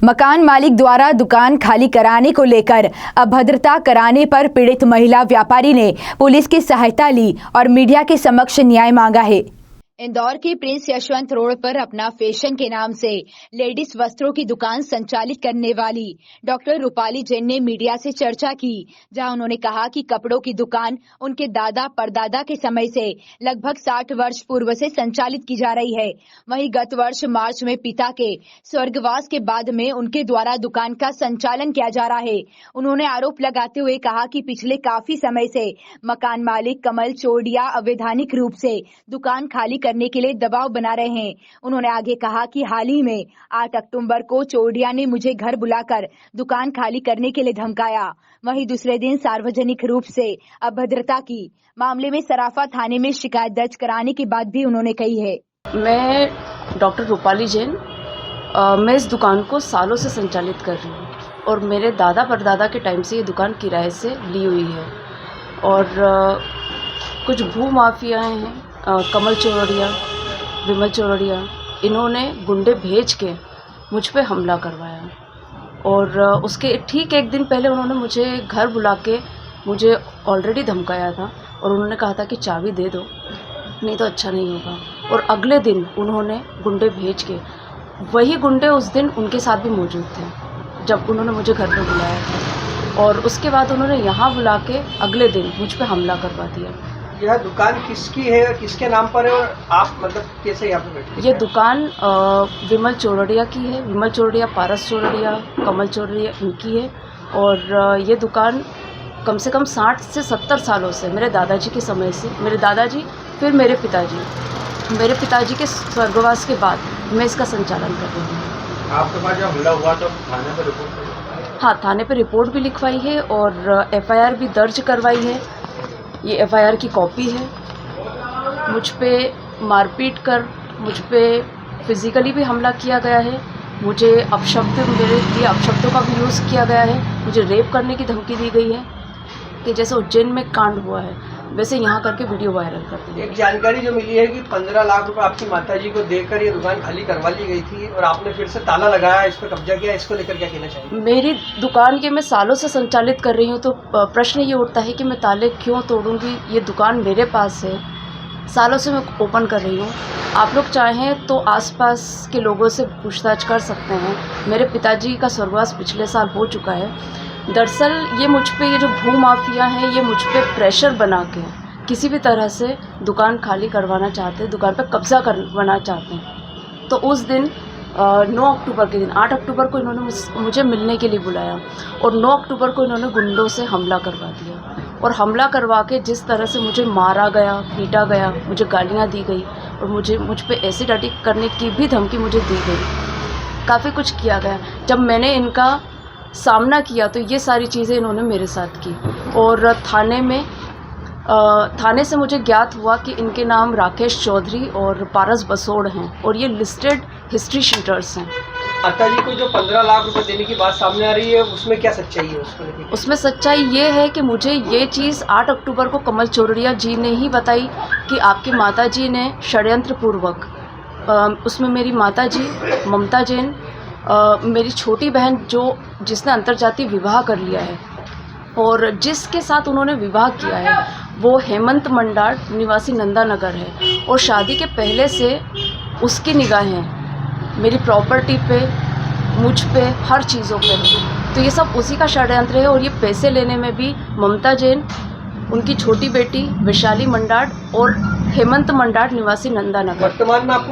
मकान मालिक द्वारा दुकान खाली कराने को लेकर अभद्रता कराने पर पीड़ित महिला व्यापारी ने पुलिस की सहायता ली और मीडिया के समक्ष न्याय मांगा है। इंदौर के प्रिंस यशवंत रोड पर अपना फैशन के नाम से लेडीज वस्त्रों की दुकान संचालित करने वाली डॉक्टर रूपाली जैन ने मीडिया से चर्चा की, जहां उन्होंने कहा कि कपड़ों की दुकान उनके दादा परदादा के समय से लगभग 60 वर्ष पूर्व से संचालित की जा रही है। वहीं गत वर्ष मार्च में पिता के स्वर्गवास के बाद में उनके द्वारा दुकान का संचालन किया जा रहा है। उन्होंने आरोप लगाते हुए कहा कि पिछले काफी समय से मकान मालिक कमल चोरडिया अवैधानिक रूप से दुकान खाली करने के लिए दबाव बना रहे हैं। उन्होंने आगे कहा कि हाल ही में 8 अक्टूबर को चोरडिया ने मुझे घर बुलाकर दुकान खाली करने के लिए धमकाया। वहीं दूसरे दिन सार्वजनिक रूप से अभद्रता की। मामले में सराफा थाने में शिकायत दर्ज कराने की बात भी उन्होंने कही है। मैं डॉक्टर रूपाली जैन, मैं इस दुकान को सालों से संचालित कर रही हूँ और मेरे दादा परदादा के टाइम से ये दुकान किराए से ली हुई है। और कुछ भू माफियाएँ हैं, कमल चोरडिया, विमल चोरडिया, इन्होंने गुंडे भेज के मुझ पे हमला करवाया। और उसके ठीक एक दिन पहले उन्होंने मुझे घर बुला के मुझे ऑलरेडी धमकाया था और उन्होंने कहा था कि चाबी दे दो, नहीं तो अच्छा नहीं होगा। और अगले दिन उन्होंने गुंडे भेज के, वही गुंडे उस दिन उनके साथ भी मौजूद थे जब उन्होंने मुझे घर पे बुलाया था। और उसके बाद उन्होंने यहाँ बुला के अगले दिन मुझ पे हमला करवा दिया। यह दुकान किसकी है और किसके नाम पर है और आप मतलब कैसे यहाँ पे बैठे? ये दुकान विमल चोरडिया की है। विमल चोरडिया, पारस चोरडिया, कमल चोरडिया इनकी है। और ये दुकान कम से कम 60 से 70 सालों से, मेरे दादाजी के समय से, मेरे दादाजी फिर मेरे पिताजी के स्वर्गवास के बाद मैं इसका संचालन कर रही हूँ। आपके पास जब हमला हुआ तो थाने पर रिपोर्ट? हाँ, थाने पर रिपोर्ट भी लिखवाई है और FIR भी दर्ज करवाई है। ये FIR की कॉपी है। मुझ पे मारपीट कर, मुझ पे फिज़िकली भी हमला किया गया है। मुझे अपशब्द, मेरे लिए अपशब्दों का भी यूज़ किया गया है। मुझे रेप करने की धमकी दी गई है कि जैसे उज्जैन में कांड हुआ है वैसे यहाँ करके वीडियो वायरल कर दी। एक जानकारी जो मिली है कि 15 लाख रुपए आपकी माताजी को देकर ये दुकान खाली करवा ली गई थी और आपने फिर से ताला लगाया, इस पर कब्जा किया। इसको लेकर क्या कहना चाहिए? मेरी दुकान के मैं सालों से संचालित कर रही हूँ, तो प्रश्न ये उठता है कि मैं ताले क्यों तोड़ूंगी? ये दुकान मेरे पास है, सालों से मैं ओपन कर रही हूँ। आप लोग चाहें तो आसपास के लोगों से पूछताछ कर सकते हैं। मेरे पिताजी का स्वर्गवास पिछले साल हो चुका है। दरअसल ये मुझ पे, ये जो भू माफिया हैं, ये मुझ पे प्रेशर बना के किसी भी तरह से दुकान खाली करवाना चाहते हैं, दुकान पे कब्जा करवाना चाहते हैं। तो उस दिन 9 अक्टूबर के दिन, 8 अक्टूबर को इन्होंने मुझे मिलने के लिए बुलाया और 9 अक्टूबर को इन्होंने गुंडों से हमला करवा दिया। और हमला करवा के जिस तरह से मुझे मारा गया, पीटा गया, मुझे गालियाँ दी गई और मुझ पे एसिड अटैक करने की भी धमकी मुझे दी गई। काफ़ी कुछ किया गया। जब मैंने इनका सामना किया तो ये सारी चीज़ें इन्होंने मेरे साथ की। और थाने से मुझे ज्ञात हुआ कि इनके नाम राकेश चौधरी और पारस बसोड़ हैं और ये लिस्टेड हिस्ट्री शीटर्स हैं। माताजी को जो 15 लाख रुपए देने की बात सामने आ रही है, उसमें क्या सच्चाई है? उसमें सच्चाई ये है कि मुझे ये चीज़ 8 अक्टूबर को कमल चोरडिया जी ने ही बताई कि आपकी माताजी ने षड्यंत्र पूर्वक, उसमें मेरी माताजी ममता जैन, मेरी छोटी बहन जिसने अंतर्जातीय विवाह कर लिया है और जिसके साथ उन्होंने विवाह किया है वो हेमंत मंडार निवासी नंदानगर है। और शादी के पहले से उसकी निगाहें मेरी प्रॉपर्टी पे, मुझ पे, हर चीज़ों पे है। तो ये सब उसी का षड्यंत्र है। और ये पैसे लेने में भी ममता जैन, उनकी छोटी बेटी वैशाली मंडार और हेमंत मंडार निवासी नंदानगर। वर्तमान में आपको